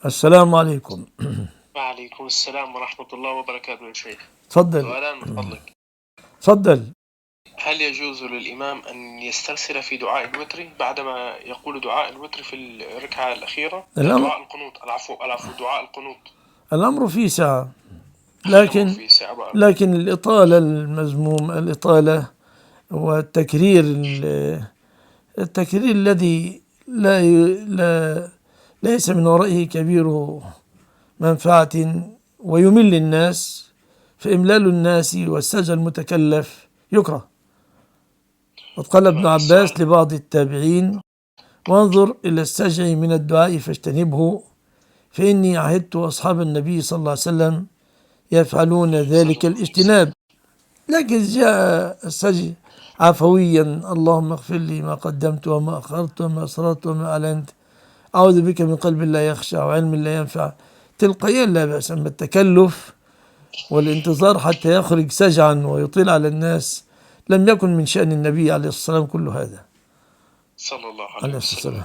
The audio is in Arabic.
السلام عليكم. وعليكم السلام ورحمة الله وبركاته يا شيخ. تفضل. سؤالان من فضلك. تفضل. هل يجوز للإمام أن يسترسل في دعاء الوتر بعدما يقول دعاء الوتر في الركعة الأخيرة؟ دعاء القنوت، العفو، دعاء القنوت. الأمر فيه سعة، الأمر فيه سعة بقى. لكن الإطالة المذمومة، الإطالة والتكرير التكرير الذي لا ليس من ورائه كبير منفعة ويمل الناس، فإملال الناس والسجع المتكلف يكره. وقد قال ابن عباس لبعض التابعين: وانظر إلى السجع من الدعاء فاجتنبه، فإني عهدت أصحاب النبي صلى الله عليه وسلم يفعلون ذلك الاجتناب. لكن جاء السجع عفويا: اللهم اغفر لي ما قدمت وما أخرت وما أسررت وما أعلنت، أعوذ بك من قلب لا يخشع وعلم لا ينفع، تلقائيا لا بأس. أما التكلف والانتظار حتى يخرج سجعا ويطيل على الناس لم يكن من شأن النبي عليه الصلاة والسلام كل هذا صلى الله عليه وسلم.